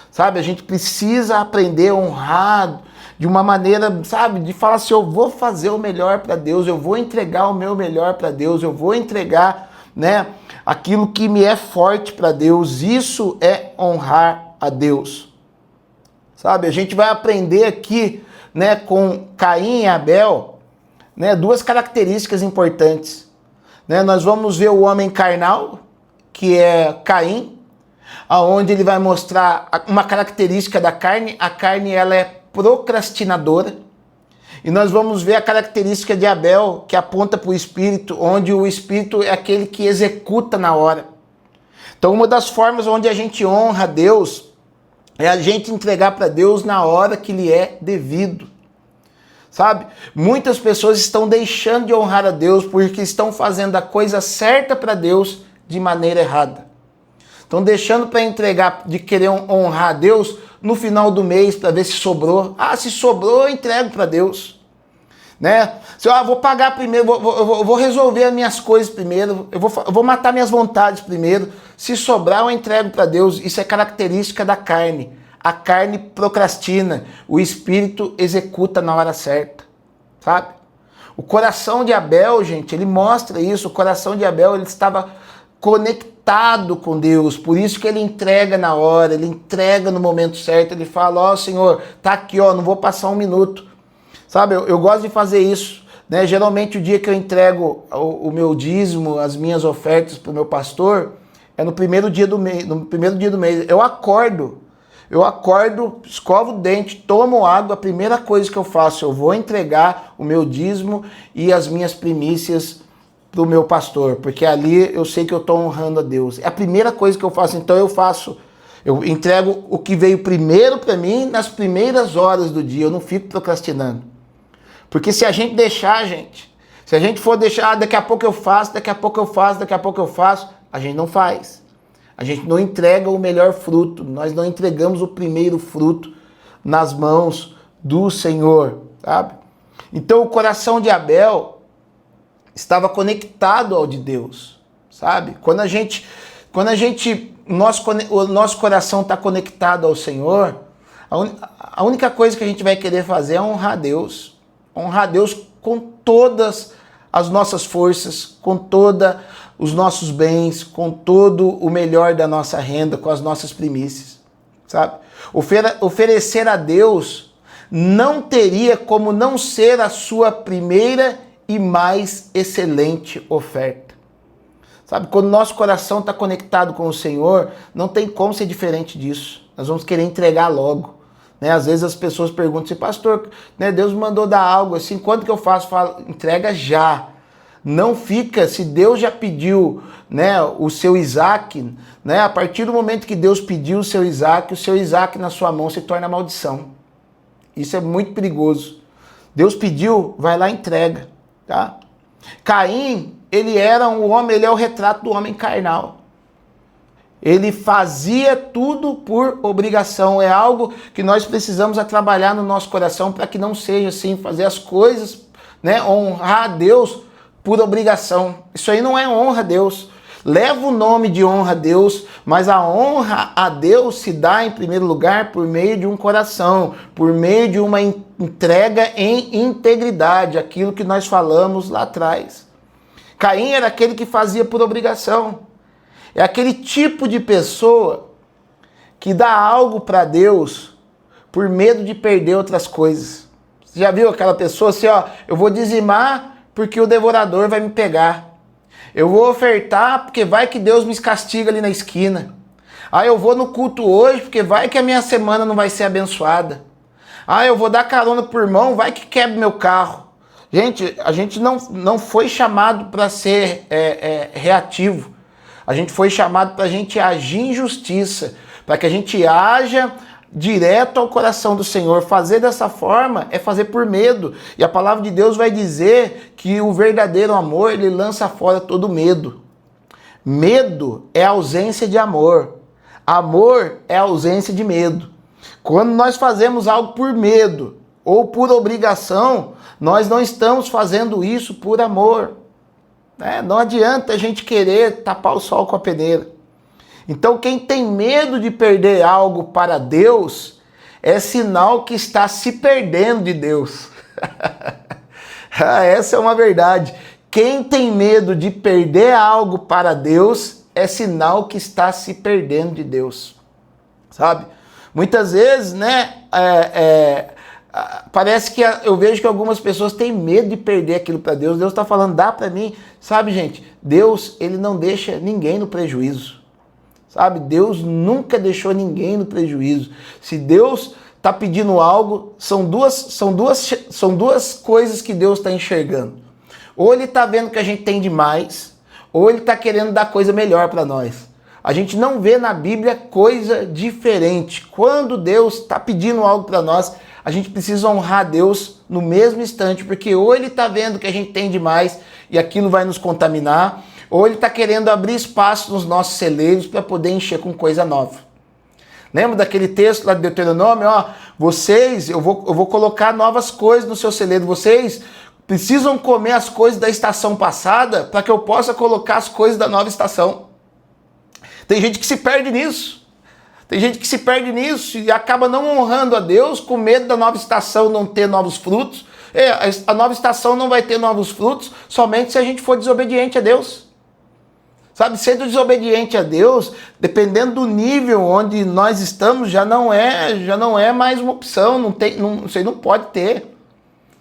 Sabe, a gente precisa aprender a honrar de uma maneira, sabe, de falar assim, eu vou fazer o melhor para Deus, eu vou entregar o meu melhor para Deus, eu vou entregar, né, aquilo que me é forte para Deus. Isso é honrar a Deus. Sabe, a gente vai aprender aqui, né, com Caim e Abel, né, duas características importantes. Né, nós vamos ver o homem carnal, que é Caim, aonde ele vai mostrar uma característica da carne. A carne, ela é procrastinadora. E nós vamos ver a característica de Abel, que aponta para o espírito, onde o espírito é aquele que executa na hora. Então, uma das formas onde a gente honra a Deus é a gente entregar para Deus na hora que lhe é devido. Sabe? Muitas pessoas estão deixando de honrar a Deus porque estão fazendo a coisa certa para Deus de maneira errada. Estão deixando para entregar, de querer honrar a Deus no final do mês para ver se sobrou. Ah, se sobrou, eu entrego para Deus. Né? Se eu vou pagar primeiro, vou resolver as minhas coisas primeiro, eu vou matar minhas vontades primeiro. Se sobrar, eu entrego para Deus. Isso é característica da carne. A carne procrastina, o espírito executa na hora certa, sabe? O coração de Abel, gente, ele mostra isso. O coração de Abel, ele estava conectado com Deus, por isso que ele entrega na hora, ele entrega no momento certo. Ele fala, ó, Senhor, tá aqui, ó, não vou passar um minuto. Sabe, eu gosto de fazer isso, né? Geralmente o dia que eu entrego o meu dízimo, as minhas ofertas para o meu pastor, é no primeiro dia do mês. Eu acordo, escovo o dente, tomo água, a primeira coisa que eu faço, eu vou entregar o meu dízimo e as minhas primícias para o meu pastor, porque ali eu sei que eu estou honrando a Deus. É a primeira coisa que eu faço, então eu entrego o que veio primeiro para mim nas primeiras horas do dia, eu não fico procrastinando. Porque se a gente deixar, se a gente for deixar, daqui a pouco eu faço, daqui a pouco eu faço, daqui a pouco eu faço, a gente não faz. A gente não entrega o melhor fruto, nós não entregamos o primeiro fruto nas mãos do Senhor, sabe? Então o coração de Abel estava conectado ao de Deus, sabe? Quando o nosso coração está conectado ao Senhor, a única coisa que a gente vai querer fazer é honrar a Deus com todas as nossas forças, com todos os nossos bens, com todo o melhor da nossa renda, com as nossas primícias, sabe? Oferecer a Deus não teria como não ser a sua primeira e mais excelente oferta. Sabe, quando o nosso coração está conectado com o Senhor, não tem como ser diferente disso. Nós vamos querer entregar logo. Né? Às vezes as pessoas perguntam assim, pastor, né, Deus me mandou dar algo assim, quanto que eu faço? Falo, entrega já. Não fica, se Deus já pediu, né, o seu Isaac, né, a partir do momento que Deus pediu o seu Isaac na sua mão se torna maldição. Isso é muito perigoso. Deus pediu, vai lá e entrega. Tá? Caim, ele era um homem, ele é o retrato do homem carnal. Ele fazia tudo por obrigação. É algo que nós precisamos trabalhar no nosso coração para que não seja assim, fazer as coisas, né, honrar a Deus por obrigação. Isso aí não é honra a Deus. Leva o nome de honra a Deus, mas a honra a Deus se dá em primeiro lugar por meio de um coração, por meio de uma entrega em integridade, aquilo que nós falamos lá atrás. Caim era aquele que fazia por obrigação. É aquele tipo de pessoa que dá algo para Deus por medo de perder outras coisas. Você já viu aquela pessoa assim, ó, eu vou dizimar porque o devorador vai me pegar. Eu vou ofertar porque vai que Deus me castiga ali na esquina. Ah, eu vou no culto hoje porque vai que a minha semana não vai ser abençoada. Ah, eu vou dar carona pro irmão, vai que quebra meu carro. Gente, a gente não foi chamado para ser reativo. A gente foi chamado para a gente agir em justiça, para que a gente haja direto ao coração do Senhor. Fazer dessa forma é fazer por medo. E a palavra de Deus vai dizer que o verdadeiro amor, ele lança fora todo medo. Medo é ausência de amor. Amor é ausência de medo. Quando nós fazemos algo por medo ou por obrigação, nós não estamos fazendo isso por amor. Não adianta a gente querer tapar o sol com a peneira. Então quem tem medo de perder algo para Deus é sinal que está se perdendo de Deus. Essa é uma verdade. Quem tem medo de perder algo para Deus é sinal que está se perdendo de Deus. Sabe? Muitas vezes, né, parece que eu vejo que algumas pessoas têm medo de perder aquilo para Deus. Deus está falando, dá para mim. Sabe, gente, Deus, ele não deixa ninguém no prejuízo. Sabe, Deus nunca deixou ninguém no prejuízo. Se Deus está pedindo algo, são duas coisas que Deus está enxergando. Ou ele está vendo que a gente tem demais, ou ele está querendo dar coisa melhor para nós. A gente não vê na Bíblia coisa diferente. Quando Deus está pedindo algo para nós, a gente precisa honrar Deus no mesmo instante, porque ou ele está vendo que a gente tem demais e aquilo vai nos contaminar, ou ele está querendo abrir espaço nos nossos celeiros para poder encher com coisa nova. Lembra daquele texto lá de Deuteronômio? Ó, eu vou colocar novas coisas no seu celeiro. Vocês precisam comer as coisas da estação passada para que eu possa colocar as coisas da nova estação. Tem gente que se perde nisso. Tem gente que se perde nisso e acaba não honrando a Deus com medo da nova estação não ter novos frutos. A nova estação não vai ter novos frutos somente se a gente for desobediente a Deus. Sabe, sendo desobediente a Deus, dependendo do nível onde nós estamos, já não é mais uma opção, isso aí não pode ter.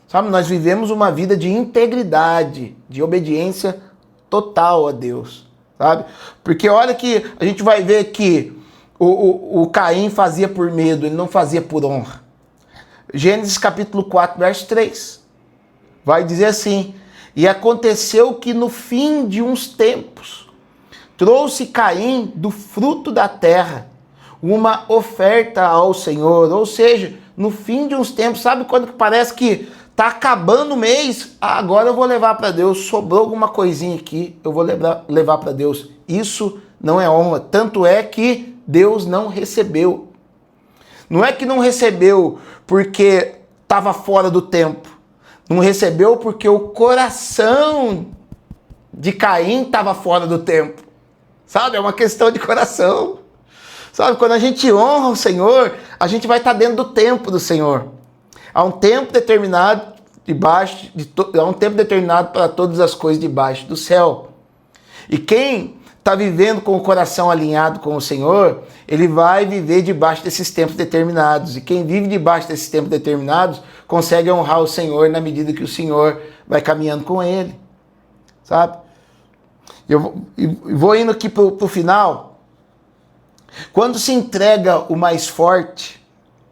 Sabe, nós vivemos uma vida de integridade, de obediência total a Deus, sabe? Porque olha que a gente vai ver que o Caim fazia por medo, ele não fazia por honra. Gênesis capítulo 4, verso 3, vai dizer assim, e aconteceu que no fim de uns tempos, trouxe Caim do fruto da terra uma oferta ao Senhor. Ou seja, no fim de uns tempos, sabe quando que parece que tá acabando o mês, agora eu vou levar para Deus, sobrou alguma coisinha aqui, eu vou levar para Deus. Isso não é honra, tanto é que Deus não recebeu. Não é que não recebeu porque estava fora do tempo. Não recebeu porque o coração de Caim estava fora do tempo. Sabe? É uma questão de coração. Sabe? Quando a gente honra o Senhor, a gente vai estar dentro do tempo do Senhor. Há um tempo determinado há um tempo determinado para todas as coisas debaixo do céu. E quem está vivendo com o coração alinhado com o Senhor, ele vai viver debaixo desses tempos determinados. E quem vive debaixo desses tempos determinados consegue honrar o Senhor na medida que o Senhor vai caminhando com ele. Sabe? Eu vou indo aqui para o final. Quando se entrega o mais forte,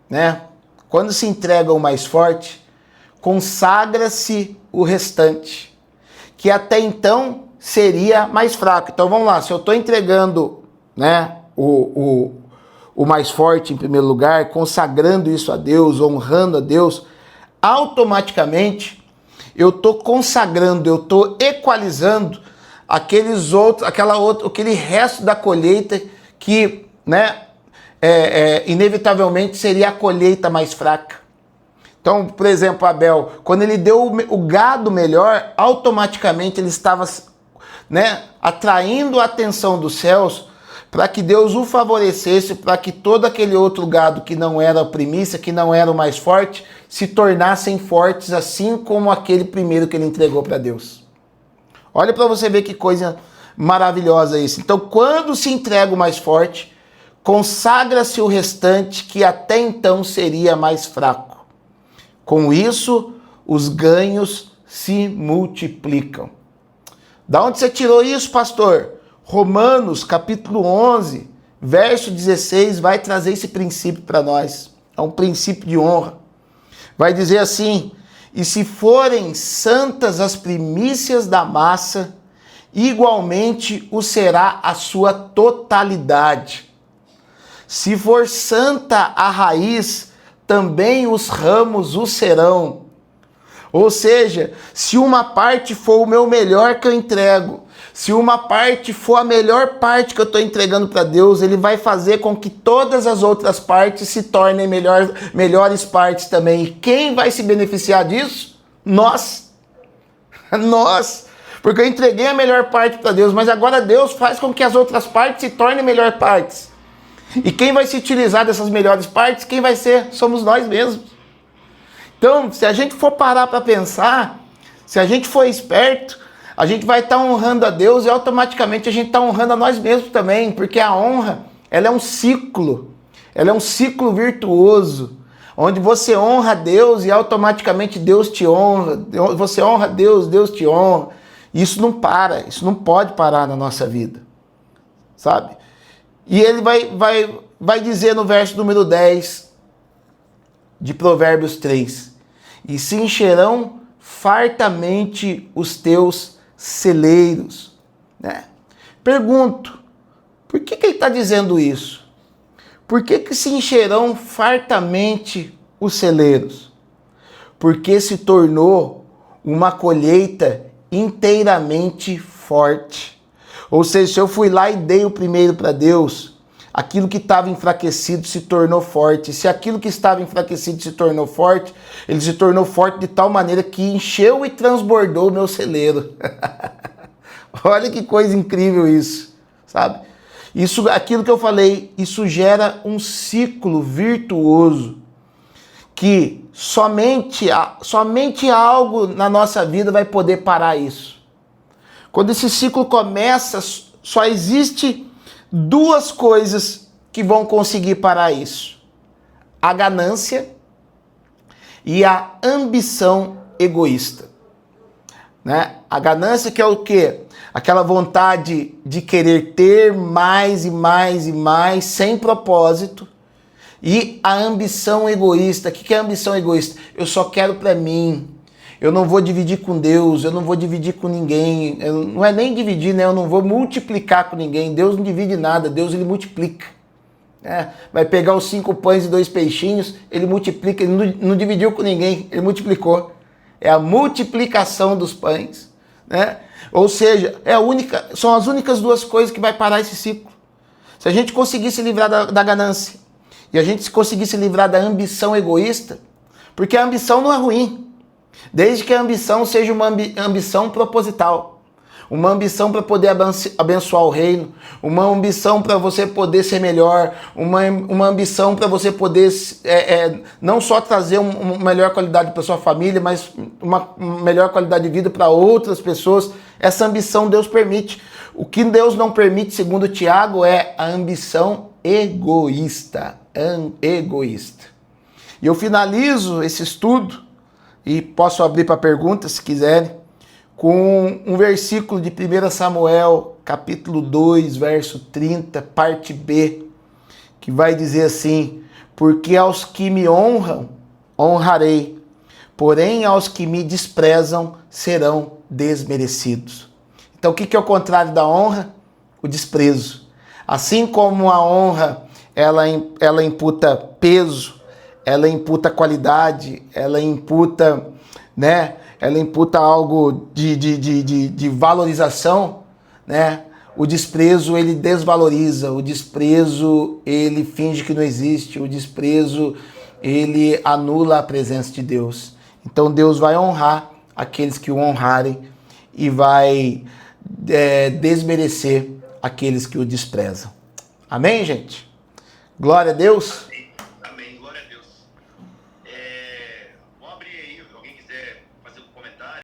né? Quando se entrega o mais forte, consagra-se o restante, que até então seria mais fraco. Então vamos lá, se eu estou entregando, né, o mais forte em primeiro lugar, consagrando isso a Deus, honrando a Deus, automaticamente eu estou consagrando, eu estou equalizando aquele resto da colheita que, né, inevitavelmente seria a colheita mais fraca. Então, por exemplo, Abel, quando ele deu o gado melhor, automaticamente ele estava, né, atraindo a atenção dos céus para que Deus o favorecesse, para que todo aquele outro gado que não era a primícia, que não era o mais forte, se tornassem fortes, assim como aquele primeiro que ele entregou para Deus. Olha para você ver que coisa maravilhosa isso. Então, quando se entrega o mais forte, consagra-se o restante, que até então seria mais fraco. Com isso, os ganhos se multiplicam. Da onde você tirou isso, pastor? Romanos, capítulo 11, verso 16, vai trazer esse princípio para nós. É um princípio de honra. Vai dizer assim: e se forem santas as primícias da massa, igualmente o será a sua totalidade. Se for santa a raiz, também os ramos o serão. Ou seja, se uma parte for o meu melhor que eu entrego, se uma parte for a melhor parte que eu estou entregando para Deus, Ele vai fazer com que todas as outras partes se tornem melhores partes também. E quem vai se beneficiar disso? Nós. Nós. Porque eu entreguei a melhor parte para Deus, mas agora Deus faz com que as outras partes se tornem melhores partes. E quem vai se utilizar dessas melhores partes, quem vai ser? Somos nós mesmos. Então, se a gente for parar para pensar, se a gente for esperto, a gente vai estar honrando a Deus e automaticamente a gente está honrando a nós mesmos também, porque a honra, ela é um ciclo virtuoso, onde você honra a Deus e automaticamente Deus te honra, você honra a Deus, Deus te honra. Isso não para, isso não pode parar na nossa vida, sabe? E ele vai dizer no verso número 10 de Provérbios 3, e se encherão fartamente os teus celeiros. Né? Pergunto, por que ele está dizendo isso? Por que se encherão fartamente os celeiros? Porque se tornou uma colheita inteiramente forte. Ou seja, se eu fui lá e dei o primeiro para Deus, aquilo que estava enfraquecido se tornou forte. Se aquilo que estava enfraquecido se tornou forte, ele se tornou forte de tal maneira que encheu e transbordou o meu celeiro. Olha que coisa incrível isso, sabe? Isso, aquilo que eu falei, isso gera um ciclo virtuoso que somente algo na nossa vida vai poder parar isso. Quando esse ciclo começa, só existe duas coisas que vão conseguir parar isso: a ganância e a ambição egoísta. Né? A ganância, que é o quê? Aquela vontade de querer ter mais e mais e mais, sem propósito. E a ambição egoísta. O que é a ambição egoísta? Eu só quero para mim. Eu não vou dividir com Deus, eu não vou dividir com ninguém. Não é nem dividir, né? Eu não vou multiplicar com ninguém. Deus não divide nada, Deus ele multiplica. Vai pegar os 5 pães e 2 peixinhos, ele multiplica, ele não dividiu com ninguém, ele multiplicou. é a multiplicação dos pães, né? Ou seja, são as únicas duas coisas que vai parar esse ciclo. Se a gente conseguir se livrar da ganância e a gente conseguir se livrar da ambição egoísta, porque a ambição não é ruim, desde que a ambição seja uma ambição proposital. Uma ambição para poder abençoar o reino, uma ambição para você poder ser melhor, uma ambição para você poder não só trazer uma melhor qualidade para sua família, mas uma melhor qualidade de vida para outras pessoas. Essa ambição Deus permite. O que Deus não permite, segundo Tiago, é a ambição egoísta. E eu finalizo esse estudo, e posso abrir para perguntas se quiserem, com um versículo de 1 Samuel, capítulo 2, verso 30, parte B, que vai dizer assim: porque aos que me honram, honrarei, porém aos que me desprezam serão desmerecidos. Então o que é o contrário da honra? O desprezo. Assim como a honra, ela imputa peso, ela imputa qualidade, ela imputa, né? Ela imputa algo de valorização, né? O desprezo, ele desvaloriza, o desprezo, ele finge que não existe, o desprezo, ele anula a presença de Deus. Então Deus vai honrar aqueles que o honrarem e vai desmerecer aqueles que o desprezam. Amém, gente? Glória a Deus.